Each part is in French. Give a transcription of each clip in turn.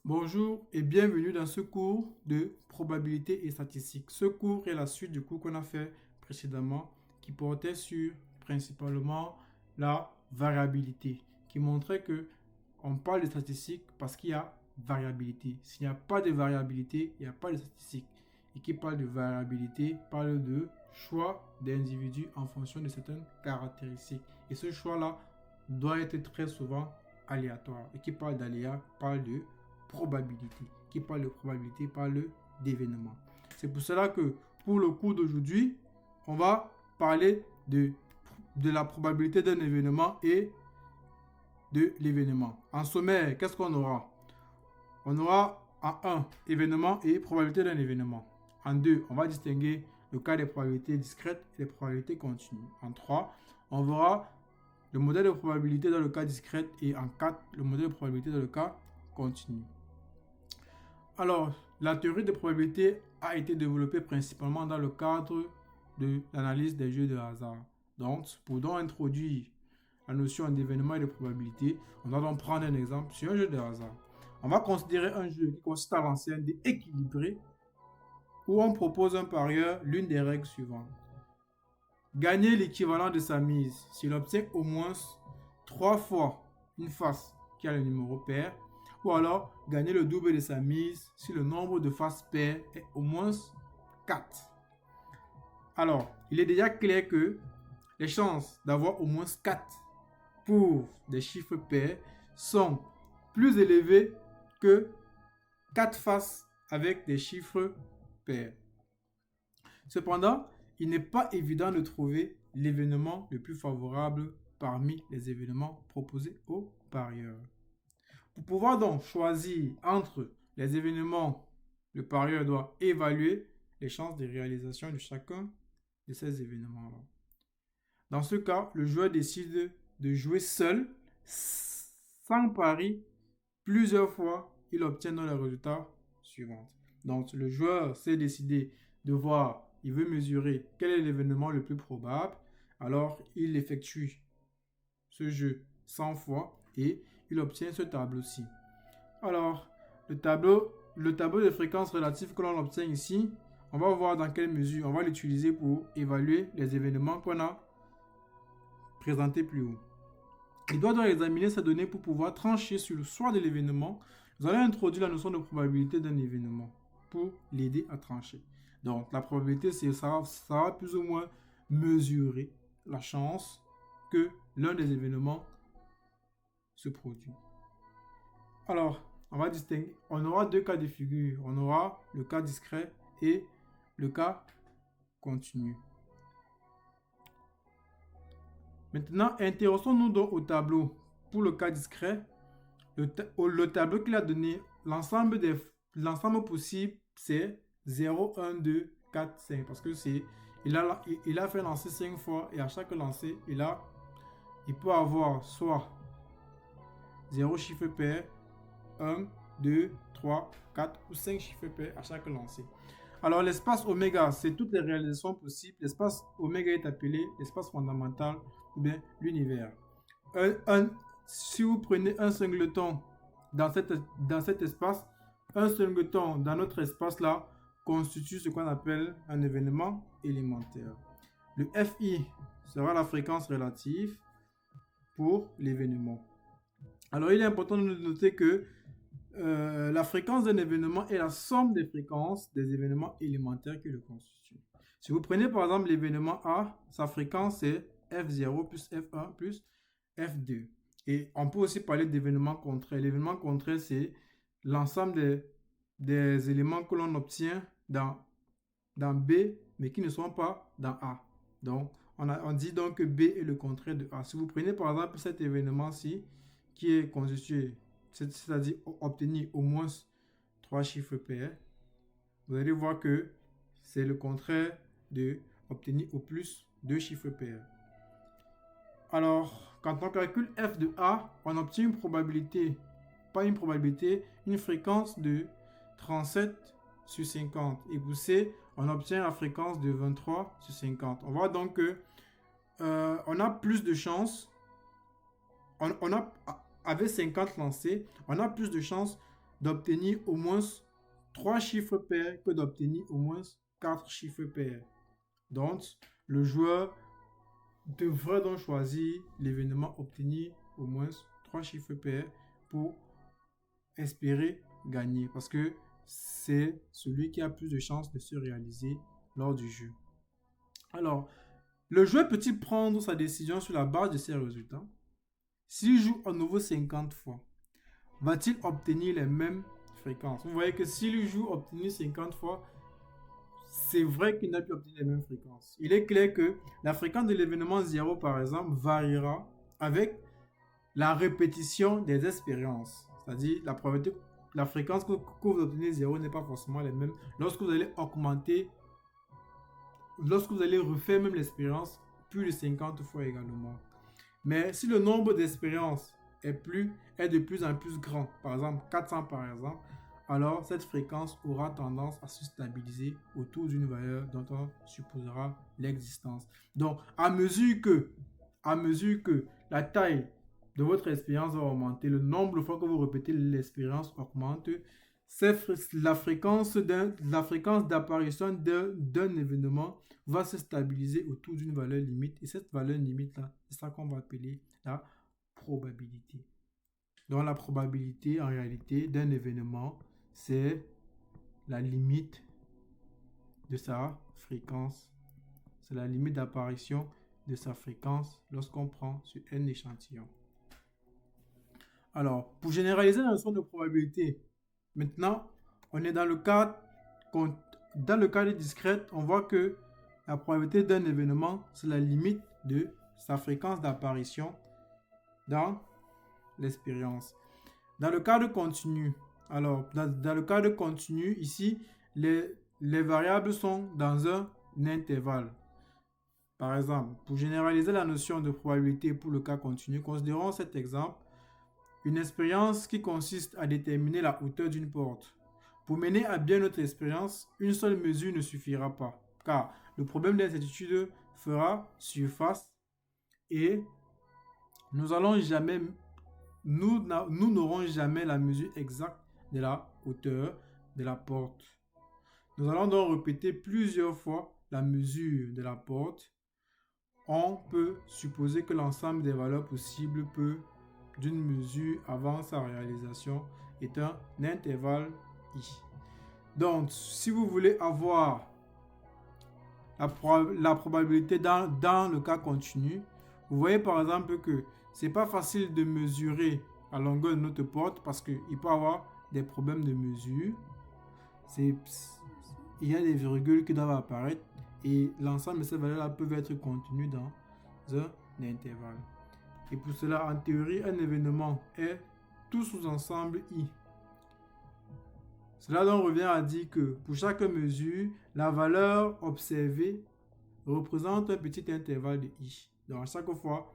Bonjour et bienvenue dans ce cours de probabilité et statistique. Ce cours est la suite du cours qu'on a fait précédemment qui portait sur principalement la variabilité, qui montrait que on parle de statistique parce qu'il y a variabilité. S'il n'y a pas de variabilité, il n'y a pas de statistique. Et qui parle de variabilité parle de choix d'individus en fonction de certaines caractéristiques. Et ce choix-là doit être très souvent aléatoire. Et qui parle d'aléa parle de probabilité. Qui parle de probabilité parle d'événement. C'est pour cela que pour le cours d'aujourd'hui, on va parler de la probabilité d'un événement et de l'événement. En sommaire, qu'est-ce qu'on aura? On aura en 1, événement et probabilité d'un événement. En 2, on va distinguer le cas des probabilités discrètes et des probabilités continues. En 3, on verra le modèle de probabilité dans le cas discret et en 4, le modèle de probabilité dans le cas continu. Alors, la théorie de probabilité a été développée principalement dans le cadre de l'analyse des jeux de hasard. Donc, pour introduire la notion d'événement et de probabilité, on va donc prendre un exemple sur un jeu de hasard. On va considérer un jeu qui consiste à lancer un dé équilibré où on propose un parieur l'une des règles suivantes. Gagner l'équivalent de sa mise s'il obtient au moins 3 fois une face qui a le numéro pair, ou alors gagner le double de sa mise si le nombre de faces paires est au moins 4. Alors, il est déjà clair que les chances d'avoir au moins 4 pour des chiffres pairs sont plus élevées que 4 faces avec des chiffres pairs. Cependant, il n'est pas évident de trouver l'événement le plus favorable parmi les événements proposés aux parieurs. Pour pouvoir donc choisir entre les événements, le parieur doit évaluer les chances de réalisation de chacun de ces événements-là. Dans ce cas, le joueur décide de jouer seul, sans pari, plusieurs fois, il obtient les résultats suivants. Donc, le joueur s'est décidé de voir, il veut mesurer quel est l'événement le plus probable, alors il effectue ce jeu 100 fois et il obtient ce tableau-ci. Alors, le tableau de fréquence relative que l'on obtient ici, on va voir dans quelle mesure on va l'utiliser pour évaluer les événements qu'on a présentés plus haut. Il doit donc examiner ces données pour pouvoir trancher sur le choix de l'événement. Nous allons introduire la notion de probabilité d'un événement pour l'aider à trancher. Donc, la probabilité, ça va plus ou moins mesurer la chance que l'un des événements se produit. Alors, on va distinguer. On aura deux cas de figure. On aura le cas discret et le cas continu. Maintenant, intéressons-nous donc au tableau. Pour le cas discret, le tableau qu'il a donné, l'ensemble possible, c'est 0, 1, 2, 4, 5. Parce que il a fait lancer 5 fois et à chaque lancer, il peut avoir soit 0 chiffre pair, 1, 2, 3, 4 ou 5 chiffres pairs à chaque lancer. Alors, l'espace oméga, c'est toutes les réalisations possibles. L'espace oméga est appelé l'espace fondamental ou bien l'univers. Si vous prenez un singleton dans cet espace, un singleton dans notre espace-là constitue ce qu'on appelle un événement élémentaire. Le FI sera la fréquence relative pour l'événement. Alors, il est important de noter que la fréquence d'un événement est la somme des fréquences des événements élémentaires qui le constituent. Si vous prenez par exemple l'événement A, sa fréquence est F0 plus F1 plus F2. Et on peut aussi parler d'événements contraires. L'événement contraire, c'est l'ensemble des éléments que l'on obtient dans B, mais qui ne sont pas dans A. Donc, on dit donc que B est le contraire de A. Si vous prenez par exemple cet événement-ci, qui est constitué, c'est-à-dire obtenir au moins 3 chiffres pairs, vous allez voir que c'est le contraire de obtenir au plus 2 chiffres pairs. Alors, quand on calcule f de A, on obtient une probabilité, une fréquence de 37 sur 50. Et pour C, on obtient la fréquence de 23 sur 50. On voit donc que on a plus de chances, avec 50 lancés, on a plus de chances d'obtenir au moins 3 chiffres pairs que d'obtenir au moins 4 chiffres pairs. Donc, le joueur devrait donc choisir l'événement obtenir au moins 3 chiffres pairs pour espérer gagner, parce que c'est celui qui a plus de chances de se réaliser lors du jeu. Alors, le joueur peut-il prendre sa décision sur la base de ses résultats? S'il joue à nouveau 50 fois, va-t-il obtenir les mêmes fréquences? Vous voyez que s'il joue obtenir 50 fois, c'est vrai qu'il n'a pu obtenir les mêmes fréquences. Il est clair que la fréquence de l'événement 0, par exemple, variera avec la répétition des expériences. C'est-à-dire, la fréquence que vous obtenez 0 n'est pas forcément la même. Lorsque vous allez augmenter, lorsque vous allez refaire même l'expérience, plus de 50 fois également. Mais si le nombre d'expériences est de plus en plus grand, par exemple 400 par exemple, alors cette fréquence aura tendance à se stabiliser autour d'une valeur dont on supposera l'existence. Donc, à mesure que la taille de votre expérience va augmenter, le nombre de fois que vous répétez l'expérience augmente, la fréquence d'apparition d'un événement va se stabiliser autour d'une valeur limite. Et cette valeur limite-là, c'est ça qu'on va appeler la probabilité. Donc la probabilité, en réalité, d'un événement, c'est la limite de sa fréquence. C'est la limite d'apparition de sa fréquence lorsqu'on prend sur un échantillon. Alors, pour généraliser la notion de probabilité, maintenant, on est dans le cadre discret, on voit que la probabilité d'un événement, c'est la limite de sa fréquence d'apparition dans l'expérience. Dans le cadre continu, alors, dans le cadre continu, ici, les variables sont dans un intervalle. Par exemple, pour généraliser la notion de probabilité pour le cas continu, considérons cet exemple. Une expérience qui consiste à déterminer la hauteur d'une porte. Pour mener à bien notre expérience, une seule mesure ne suffira pas, car le problème d'incertitude fera surface et nous n'aurons jamais la mesure exacte de la hauteur de la porte. Nous allons donc répéter plusieurs fois la mesure de la porte. On peut supposer que l'ensemble des valeurs possibles d'une mesure avant sa réalisation est un intervalle i. Donc, si vous voulez avoir la probabilité dans le cas continu, vous voyez par exemple que c'est pas facile de mesurer la longueur de notre porte parce qu'il peut y avoir des problèmes de mesure. Il y a des virgules qui doivent apparaître et l'ensemble de ces valeurs-là peuvent être contenues dans un intervalle. Et pour cela, en théorie, un événement est tout sous-ensemble I. Cela donc revient à dire que pour chaque mesure, la valeur observée représente un petit intervalle de I. Donc à chaque fois,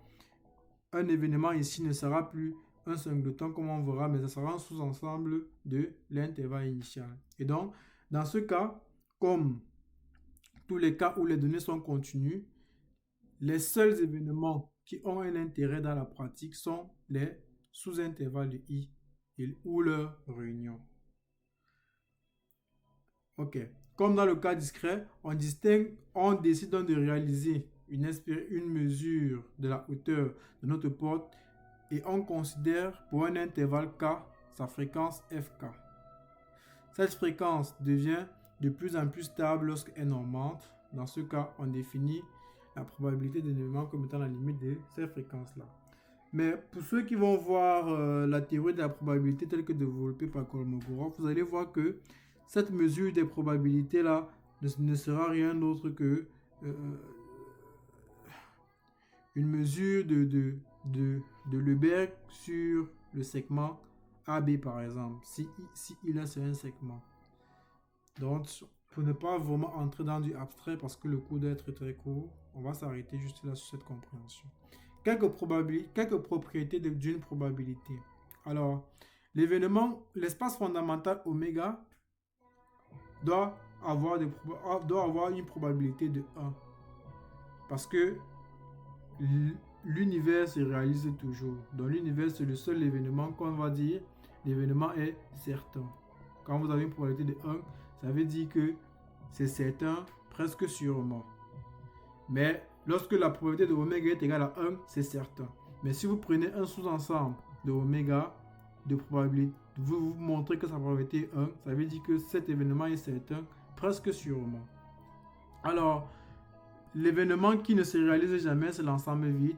un événement ici ne sera plus un singleton comme on verra, mais ça sera un sous-ensemble de l'intervalle initial. Et donc, dans ce cas, comme tous les cas où les données sont continues, les seuls événements qui ont un intérêt dans la pratique sont les sous-intervalles de I ou leur réunion. Ok. Comme dans le cas discret, on décide donc de réaliser une mesure de la hauteur de notre porte et on considère pour un intervalle K sa fréquence Fk. Cette fréquence devient de plus en plus stable lorsqu'elle augmente. Dans ce cas, on définit la probabilité d'un événement comme étant la limite de ces fréquences-là. Mais pour ceux qui vont voir la théorie de la probabilité telle que développée par Kolmogorov, vous allez voir que cette mesure des probabilités-là ne sera rien d'autre que une mesure de Lebesgue sur le segment AB par exemple, si il est sur un segment. Donc, pour ne pas vraiment entrer dans du abstrait parce que le cours doit être très court, on va s'arrêter juste là sur cette compréhension. Quelques propriétés d'une probabilité. Alors, l'espace fondamental oméga doit avoir une probabilité de 1 parce que l'univers se réalise toujours. Dans l'univers, c'est le seul événement qu'on va dire l'événement est certain. Quand vous avez une probabilité de 1, ça veut dire que c'est certain presque sûrement. Mais lorsque la probabilité de oméga est égale à 1, c'est certain. Mais si vous prenez un sous-ensemble de oméga, de probabilité, vous montrez que sa probabilité est 1, ça veut dire que cet événement est certain presque sûrement. Alors, l'événement qui ne se réalise jamais, c'est l'ensemble vide.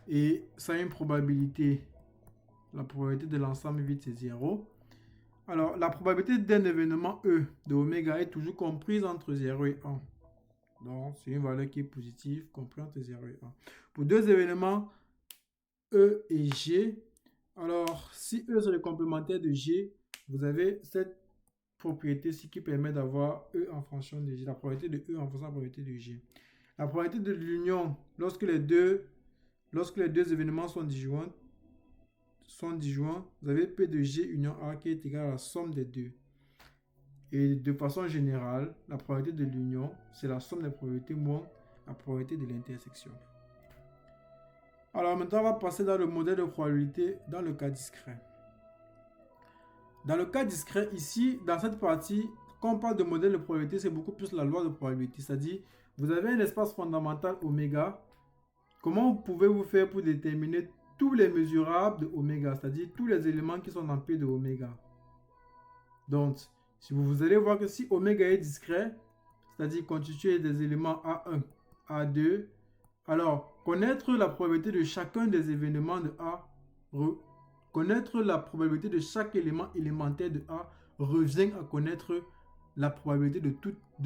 Et ça a une probabilité. La probabilité de l'ensemble vide, c'est 0. Alors, la probabilité d'un événement E de oméga est toujours comprise entre 0 et 1. Donc, c'est une valeur qui est positive, comprise entre 0 et 1. Pour deux événements E et G, alors, si E c'est le complémentaire de G, vous avez cette propriété-ci qui permet d'avoir E en fonction de G, la probabilité de E en fonction de la probabilité de G. La probabilité de l'union, lorsque les deux événements sont disjoints, vous avez P de G union A qui est égal à la somme des deux. Et de façon générale, la probabilité de l'union, c'est la somme des probabilités moins la probabilité de l'intersection. Alors maintenant, on va passer dans le modèle de probabilité dans le cas discret. Dans le cas discret, ici, dans cette partie, quand on parle de modèle de probabilité, c'est beaucoup plus la loi de probabilité. C'est-à-dire, vous avez un espace fondamental oméga. Comment pouvez-vous faire pour déterminer tous les mesurables de oméga, c'est-à-dire tous les éléments qui sont dans P de oméga? Donc, si vous allez voir que si oméga est discret, c'est-à-dire constitué des éléments A1, A2, alors connaître la probabilité de chacun des événements de A, connaître la probabilité de chaque élément élémentaire de A revient à connaître la probabilité de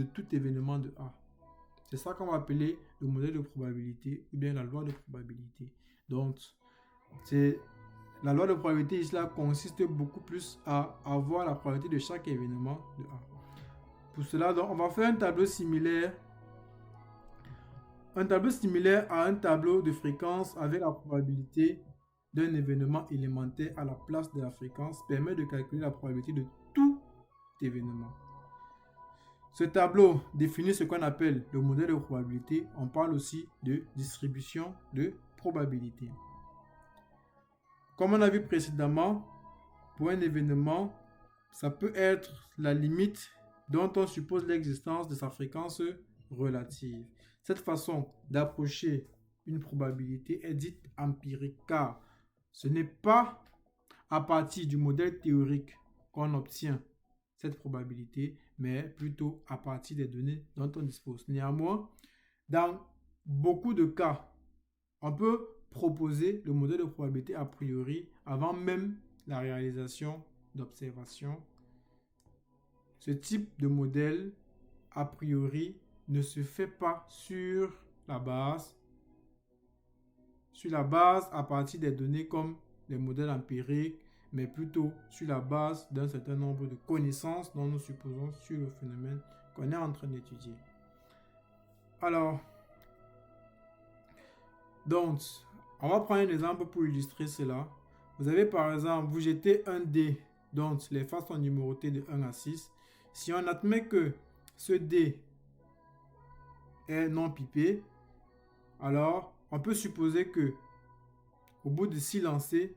tout événement de A. C'est ça qu'on va appeler le modèle de probabilité ou bien la loi de probabilité. Donc, la loi de probabilité ici là consiste beaucoup plus à avoir la probabilité de chaque événement de A. Pour cela, donc, on va faire un tableau similaire à un tableau de fréquence avec la probabilité d'un événement élémentaire à la place de la fréquence permet de calculer la probabilité de tout événement. Ce tableau définit ce qu'on appelle le modèle de probabilité. On parle aussi de distribution de probabilité. Comme on a vu précédemment, pour un événement, ça peut être la limite dont on suppose l'existence de sa fréquence relative. Cette façon d'approcher une probabilité est dite empirique car ce n'est pas à partir du modèle théorique qu'on obtient cette probabilité, mais plutôt à partir des données dont on dispose. Néanmoins, dans beaucoup de cas, on peut proposer le modèle de probabilité a priori avant même la réalisation d'observations. Ce type de modèle a priori ne se fait pas sur la base à partir des données comme les modèles empiriques, mais plutôt sur la base d'un certain nombre de connaissances dont nous supposons sur le phénomène qu'on est en train d'étudier. Alors, donc, on va prendre un exemple pour illustrer cela. Vous avez par exemple, vous jetez un dé, donc les faces sont numérotées de 1 à 6. Si on admet que ce dé est non pipé, alors on peut supposer que au bout de 6 lancers,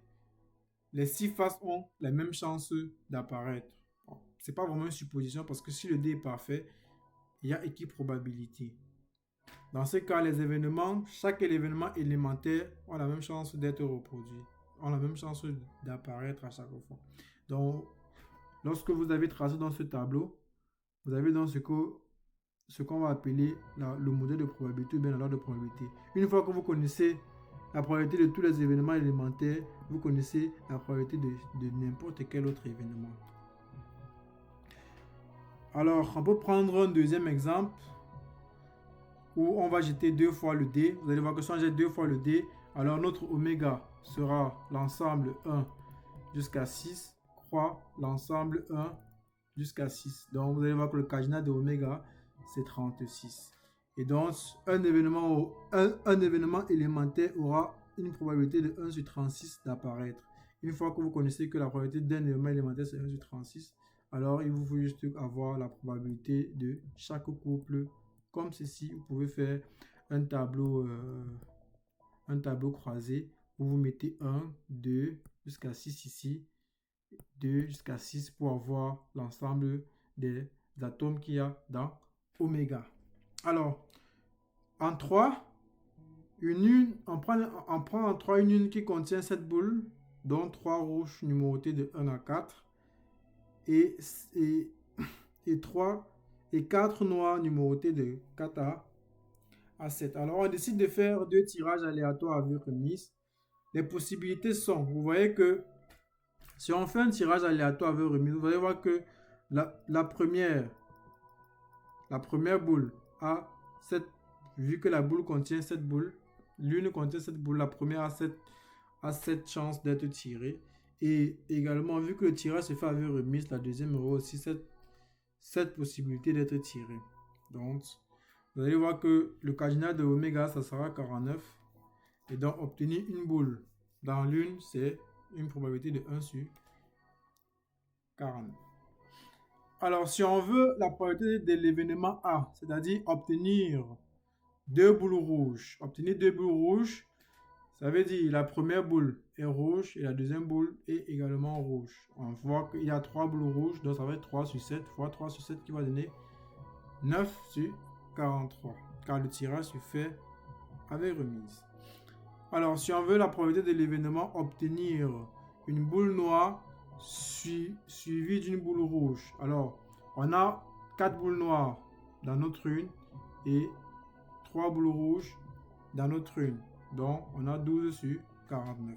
les 6 faces ont la même chance d'apparaître. Bon, ce n'est pas vraiment une supposition parce que si le dé est parfait, il y a équiprobabilité. Dans ce cas, les événements, chaque événement élémentaire a la même chance d'être reproduit, ont la même chance d'apparaître à chaque fois. Donc, lorsque vous avez tracé dans ce tableau, vous avez dans ce qu'on va appeler le modèle de probabilité ou bien la loi de probabilité. Une fois que vous connaissez la probabilité de tous les événements élémentaires, vous connaissez la probabilité de n'importe quel autre événement. Alors, on peut prendre un deuxième exemple où on va jeter 2 fois le dé. Vous allez voir que si on jette 2 fois le dé, alors notre oméga sera l'ensemble 1 jusqu'à 6, croix l'ensemble 1 jusqu'à 6. Donc, vous allez voir que le cardinal de oméga, c'est 36. Et donc, un événement élémentaire aura une probabilité de 1 sur 36 d'apparaître. Une fois que vous connaissez que la probabilité d'un événement élémentaire, c'est 1 sur 36, alors il vous faut juste avoir la probabilité de chaque couple comme ceci. Vous pouvez faire un tableau croisé où vous mettez 1, 2 jusqu'à 6 ici 2 jusqu'à 6 pour avoir l'ensemble des atomes qu'il y a dans oméga. Alors, en 3, on prend en 3 une qui contient 7 boules, dont 3 rouges numérotées de 1 à 4 et 4 noirs numérotés de 4 à 7. Alors, on décide de faire 2 tirages aléatoires avec remise. Les possibilités sont, vous voyez que si on fait un tirage aléatoire avec remise, vous allez voir que la première boule a 7, vu que la boule contient 7 boules, l'une contient 7 boules, la première a 7 chances d'être tirée. Et également, vu que le tirage se fait avec remise, la deuxième aura aussi cette possibilité d'être tirée. Donc, vous allez voir que le cardinal de oméga, ça sera 49. Et donc, obtenir une boule dans l'une, c'est une probabilité de 1 sur 49. Alors, si on veut la probabilité de l'événement A, c'est-à-dire obtenir 2 boules rouges. Obtenir 2 boules rouges, ça veut dire la première boule est rouge et la deuxième boule est également rouge. On voit qu'il y a 3 boules rouges, donc ça va être 3 sur 7 fois 3 sur 7 qui va donner 9 sur 43. Car le tirage se fait avec remise. Alors, si on veut la probabilité de l'événement obtenir une boule noire suivie d'une boule rouge. Alors, on a 4 boules noires dans notre une et 3 boules rouges dans notre une. Donc, on a 12 sur 49.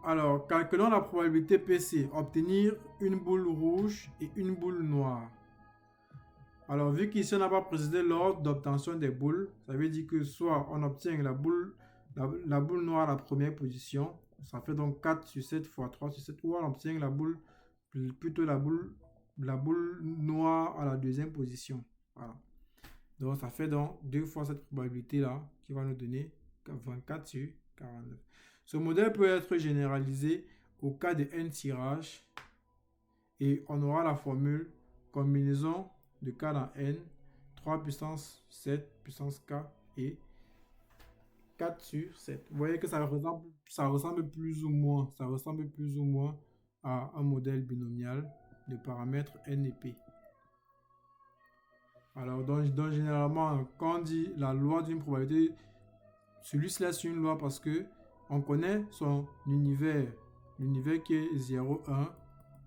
Alors, calculons la probabilité PC, obtenir une boule rouge et une boule noire. Alors, vu qu'ici, on n'a pas précisé l'ordre d'obtention des boules, ça veut dire que soit on obtient la boule noire à la première position, ça fait donc 4 sur 7 fois 3 sur 7, ou on obtient la boule noire à la deuxième position. Voilà. Donc, ça fait donc 2 fois cette probabilité-là qui va nous donner 24 sur 49. Ce modèle peut être généralisé au cas de n tirages et on aura la formule combinaison de k dans n, 3 puissance 7 puissance k et 4 sur 7. Vous voyez que ça ressemble plus ou moins à un modèle binomial de paramètres n et p. Alors, donc généralement, quand on dit la loi d'une probabilité, celui-ci là c'est une loi parce que on connaît son univers, l'univers qui est 0, 1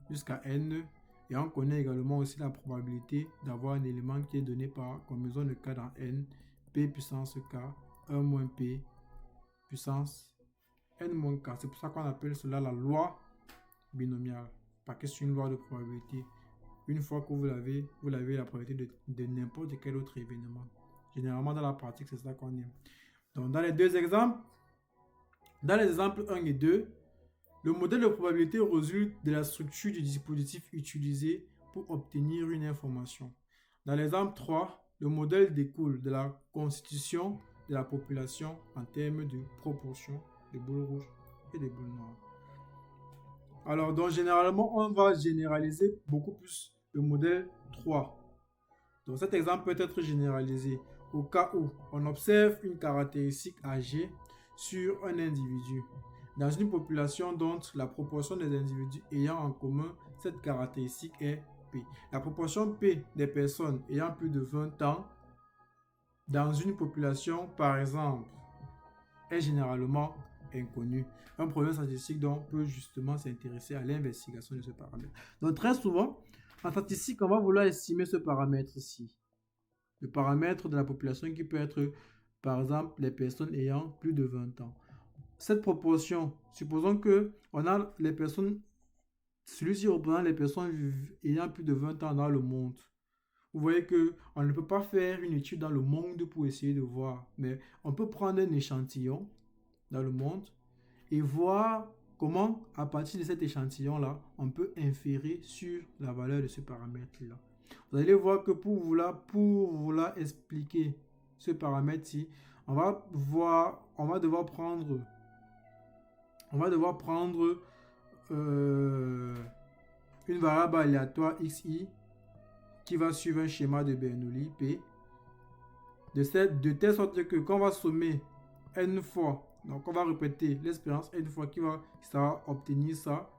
jusqu'à n, et on connaît également aussi la probabilité d'avoir un élément qui est donné par combinaison de k dans n, p puissance k, 1 moins p puissance n moins k. C'est pour ça qu'on appelle cela la loi binomiale, parce que c'est une loi de probabilité. Une fois que vous l'avez la probabilité de n'importe quel autre événement. Généralement, dans la pratique, c'est ça qu'on aime. Donc, dans les deux exemples, dans les exemples 1 et 2, le modèle de probabilité résulte de la structure du dispositif utilisé pour obtenir une information. Dans l'exemple 3, le modèle découle de la constitution de la population en termes de proportion de boules rouges et de boules noires. Alors, donc, généralement, on va généraliser beaucoup plus le modèle 3. Donc, cet exemple peut être généralisé au cas où on observe une caractéristique âgée sur un individu dans une population dont la proportion des individus ayant en commun cette caractéristique est P. La proportion P des personnes ayant plus de 20 ans dans une population, par exemple, est généralement inconnue. Un problème statistique donc peut justement s'intéresser à l'investigation de ce paramètre. Donc très souvent, en statistique, on va vouloir estimer ce paramètre ici. Le paramètre de la population qui peut être, par exemple, les personnes ayant plus de 20 ans. Cette proportion, supposons que on a les personnes, celui-ci représente les personnes ayant plus de 20 ans dans le monde. Vous voyez que on ne peut pas faire une étude dans le monde pour essayer de voir, mais on peut prendre un échantillon dans le monde et voir comment, à partir de cet échantillon-là, on peut inférer sur la valeur de ce paramètre-là. Vous allez voir que pour vouloir expliquer ce paramètre-ci, on va devoir prendre une variable aléatoire xi qui va suivre un schéma de Bernoulli P de telle sorte que quand on va sommer n fois Donc, on va répéter l'expérience. Et une fois qu'il va obtenir ça,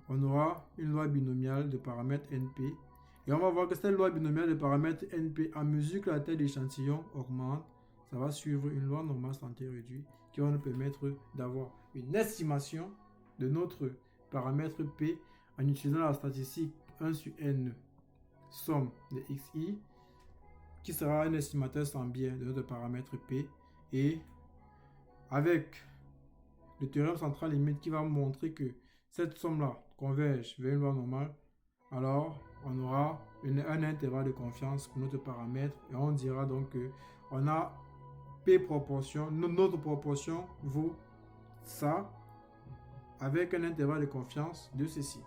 on aura une loi binomiale de paramètres NP. Et on va voir que cette loi binomiale de paramètres NP, à mesure que la taille de l'échantillon augmente, ça va suivre une loi normale santé réduite qui va nous permettre d'avoir une estimation de notre paramètre P en utilisant la statistique 1 sur N somme de XI qui sera un estimateur sans biais de notre paramètre P et avec le théorème central limite qui va montrer que cette somme-là converge vers une loi normale, alors on aura un intervalle de confiance pour notre paramètre et on dira donc que on a P proportion, notre proportion vaut ça avec un intervalle de confiance de ceci.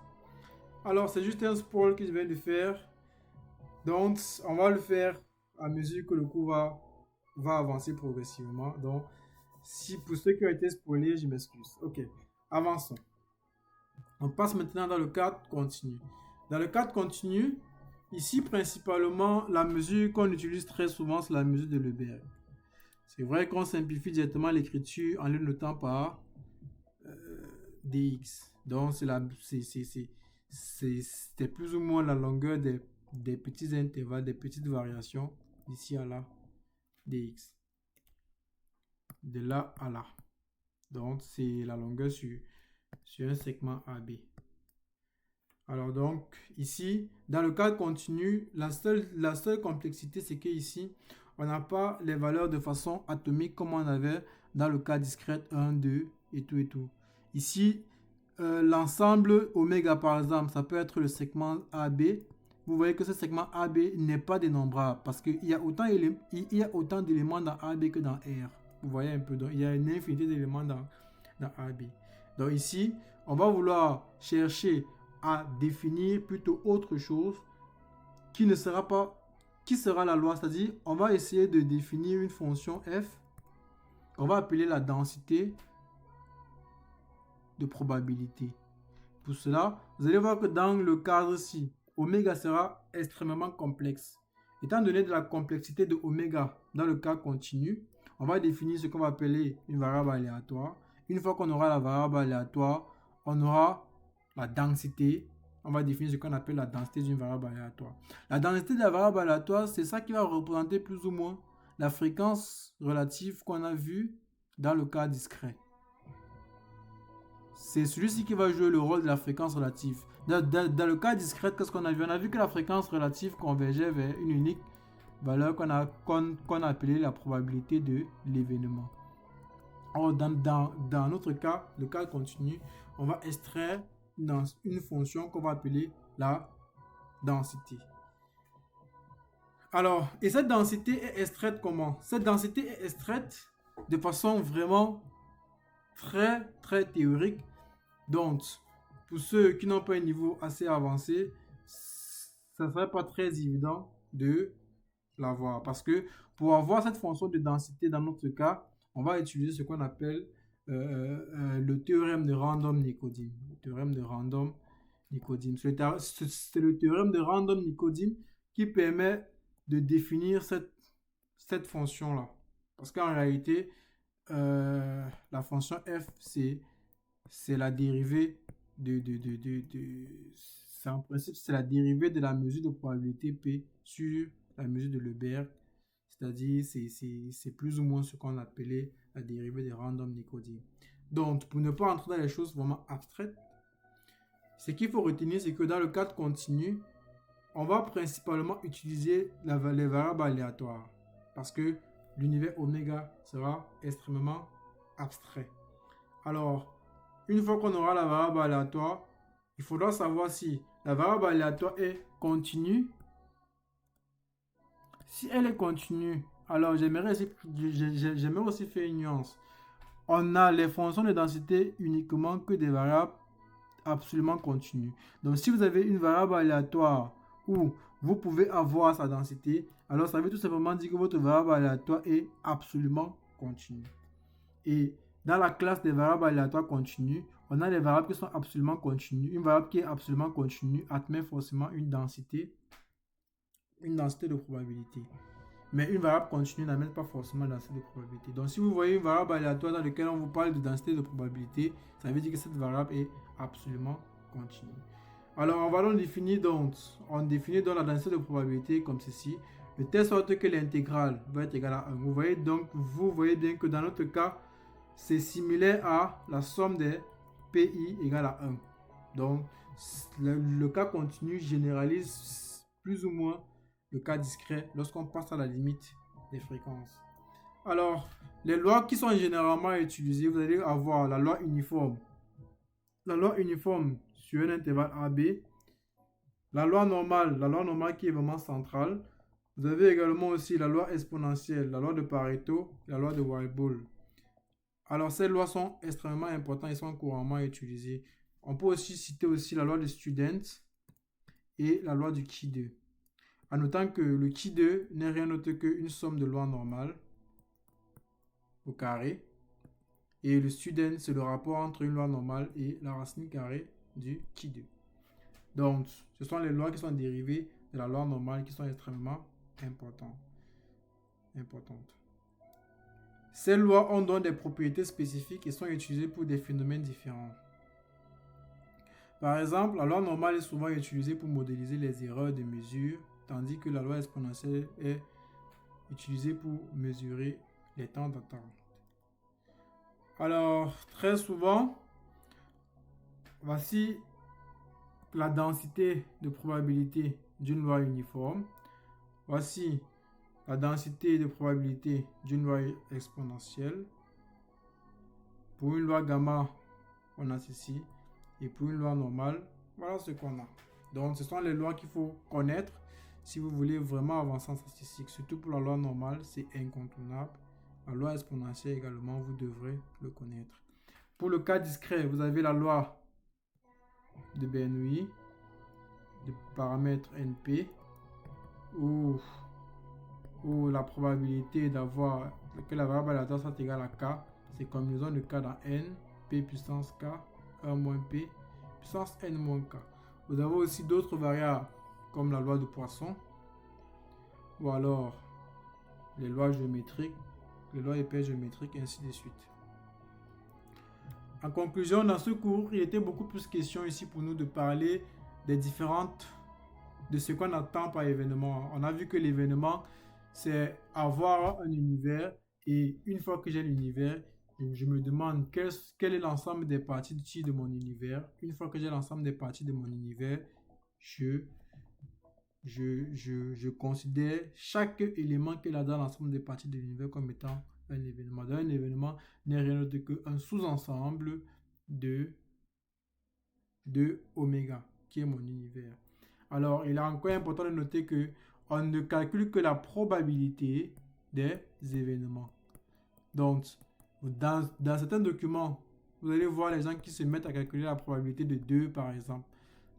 Alors c'est juste un spoil que je vais le faire, donc on va le faire à mesure que le cours va avancer progressivement. Donc si pour ceux qui ont été spoilés, je m'excuse. Ok, avançons. On passe maintenant dans le cadre continu. Dans le cadre continu, ici principalement la mesure qu'on utilise très souvent, c'est la mesure de Lebesgue. C'est vrai qu'on simplifie directement l'écriture en le notant par dx. Donc c'est plus ou moins la longueur des petits intervalles, des petites variations d'ici à là, dx. De là à là. Donc c'est la longueur sur un segment AB. Alors donc ici, dans le cadre continu, la seule complexité, c'est que ici, on n'a pas les valeurs de façon atomique comme on avait dans le cas discret 1, 2 et tout et tout. Ici, l'ensemble oméga par exemple, ça peut être le segment AB. Vous voyez que ce segment AB n'est pas dénombrable parce qu'il y a autant d'éléments dans AB que dans R. Vous voyez un peu, donc il y a une infinité d'éléments dans AB. Donc ici, on va vouloir chercher à définir plutôt autre chose qui sera la loi, c'est-à-dire on va essayer de définir une fonction f qu'on va appeler la densité de probabilité. Pour cela, vous allez voir que dans le cadre-ci, oméga sera extrêmement complexe. Étant donné de la complexité de oméga dans le cas continu, on va définir ce qu'on va appeler une variable aléatoire. Une fois qu'on aura la variable aléatoire, on aura la densité. On va définir ce qu'on appelle la densité d'une variable aléatoire. La densité de la variable aléatoire, c'est ça qui va représenter plus ou moins la fréquence relative qu'on a vue dans le cas discret. C'est celui-ci qui va jouer le rôle de la fréquence relative. Dans le cas discret, qu'est-ce qu'on a vu? On a vu que la fréquence relative convergeait vers une unique valeur qu'on a appelée la probabilité de l'événement. Or, dans notre cas, le cas continu, on va extraire une fonction qu'on va appeler la densité. Alors, et cette densité est extraite comment? Cette densité est extraite de façon vraiment très, très théorique. Donc, pour ceux qui n'ont pas un niveau assez avancé, ça ne serait pas très évident de l'avoir. Parce que pour avoir cette fonction de densité dans notre cas, on va utiliser ce qu'on appelle le théorème de Random-Nikodym. Le théorème de Random-Nikodym. C'est le théorème de Random-Nikodym qui permet de définir cette fonction-là. Parce qu'en réalité, la fonction f, c'est la dérivée en principe, c'est la dérivée de la mesure de probabilité P sur la mesure de Lebesgue. C'est-à-dire, c'est plus ou moins ce qu'on appelait la dérivée de Random-Nikodym. Donc, pour ne pas entrer dans les choses vraiment abstraites, ce qu'il faut retenir, c'est que dans le cadre continu, on va principalement utiliser les variables aléatoires. Parce que l'univers oméga sera extrêmement abstrait. Alors, une fois qu'on aura la variable aléatoire, il faudra savoir si la variable aléatoire est continue. Si elle est continue, alors j'aimerais aussi faire une nuance. On a les fonctions de densité uniquement que des variables absolument continues. Donc si vous avez une variable aléatoire où vous pouvez avoir sa densité, alors ça veut tout simplement dire que votre variable aléatoire est absolument continue. Et dans la classe des variables aléatoires continues, on a les variables qui sont absolument continues. Une variable qui est absolument continue admet forcément une densité de probabilité. Mais une variable continue n'amène pas forcément densité de probabilité. Donc si vous voyez une variable aléatoire dans laquelle on vous parle de densité de probabilité, ça veut dire que cette variable est absolument continue. Alors on va donc définir on définit donc la densité de probabilité comme ceci, de telle sorte que l'intégrale va être égale à 1. Vous voyez bien que dans notre cas, c'est similaire à la somme des PI égale à 1. Donc le cas continu généralise plus ou moins le cas discret lorsqu'on passe à la limite des fréquences. Alors, les lois qui sont généralement utilisées, vous allez avoir la loi uniforme. La loi uniforme sur un intervalle AB. La loi normale qui est vraiment centrale. Vous avez également aussi la loi exponentielle, la loi de Pareto, la loi de Weibull. Alors, ces lois sont extrêmement importantes et sont couramment utilisées. On peut aussi citer la loi de Student et la loi du Qui2. En notant que le Qui2 n'est rien d'autre qu'une somme de lois normales au carré. Et le Student, c'est le rapport entre une loi normale et la racine carrée du Qui2. Donc, ce sont les lois qui sont dérivées de la loi normale qui sont extrêmement importantes. Ces lois ont donc des propriétés spécifiques et sont utilisées pour des phénomènes différents. Par exemple, la loi normale est souvent utilisée pour modéliser les erreurs de mesure, tandis que la loi exponentielle est utilisée pour mesurer les temps d'attente. Alors, très souvent, voici la densité de probabilité d'une loi uniforme. Voici la densité de probabilité d'une loi exponentielle. Pour une loi gamma, on a ceci. Et pour une loi normale, voilà ce qu'on a. Donc, ce sont les lois qu'il faut connaître si vous voulez vraiment avancer en statistique. Surtout pour la loi normale, c'est incontournable. La loi exponentielle également, vous devrez le connaître. Pour le cas discret, vous avez la loi de Bernoulli, de paramètre NP, où la probabilité d'avoir que la variable aléatoire soit égale à K, c'est combinaison de K dans N, P puissance K, 1 moins P, puissance N moins K. Vous avez aussi d'autres variables, comme la loi de Poisson, ou alors les lois géométriques, les lois épais géométriques, et ainsi de suite. En conclusion, dans ce cours, il était beaucoup plus question ici pour nous de parler de ce qu'on attend par événement. On a vu que l'événement, c'est avoir un univers, et une fois que j'ai l'univers, je me demande quel est l'ensemble des parties de mon univers. Une fois que j'ai l'ensemble des parties de mon univers, je considère chaque élément qu'il a dans l'ensemble des parties de l'univers comme étant un événement. Donc, un événement n'est rien d'autre qu'un sous-ensemble de oméga, qui est mon univers. Alors, il est encore important de noter que on ne calcule que la probabilité des événements. Donc, dans certains documents, vous allez voir les gens qui se mettent à calculer la probabilité de 2, par exemple.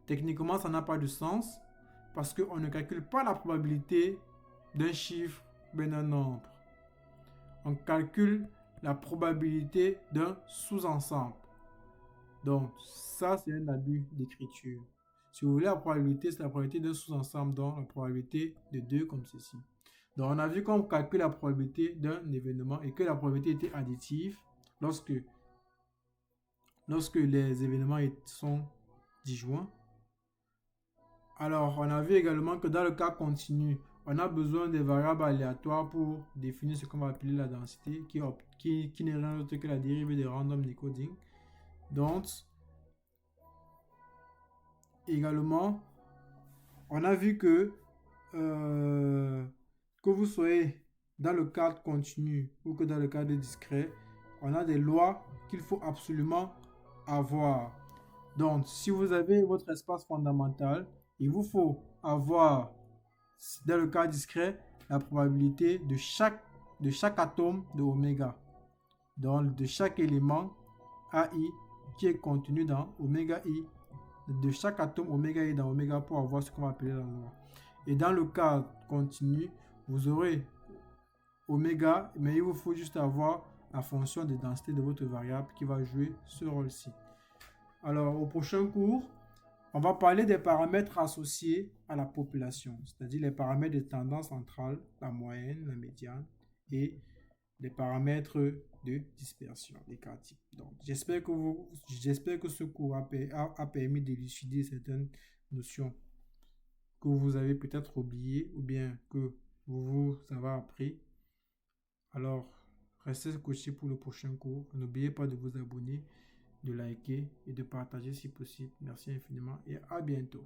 Techniquement, ça n'a pas de sens parce qu'on ne calcule pas la probabilité d'un chiffre, mais d'un nombre. On calcule la probabilité d'un sous-ensemble. Donc, ça, c'est un abus d'écriture. Si vous voulez la probabilité, c'est la probabilité d'un sous-ensemble, donc la probabilité de 2 comme ceci. Donc, on a vu qu'on calcule la probabilité d'un événement et que la probabilité était additive lorsque les événements sont disjoints. Alors, on a vu également que dans le cas continu, on a besoin des variables aléatoires pour définir ce qu'on va appeler la densité, qui n'est rien d'autre que la dérivée de random decoding. Donc, également, on a vu que vous soyez dans le cadre continu ou que dans le cadre discret, on a des lois qu'il faut absolument avoir. Donc, si vous avez votre espace fondamental, il vous faut avoir, dans le cas discret, la probabilité de chaque atome de oméga. Donc, de chaque élément AI qui est contenu dans oméga I, de chaque atome oméga I dans oméga pour avoir ce qu'on va appeler la loi. Et dans le cas continu, vous aurez oméga, mais il vous faut juste avoir la fonction de densité de votre variable qui va jouer ce rôle-ci. Alors, au prochain cours, On va parler des paramètres associés à la population, c'est-à-dire les paramètres de tendance centrale, la moyenne, la médiane et les paramètres de dispersion, les quartiles. Donc, j'espère que ce cours a permis d'élucider certaines notions que vous avez peut-être oubliées ou bien que vous avez appris. Alors, restez coachés pour le prochain cours. N'oubliez pas de vous abonner, de liker et de partager si possible. Merci infiniment et à bientôt.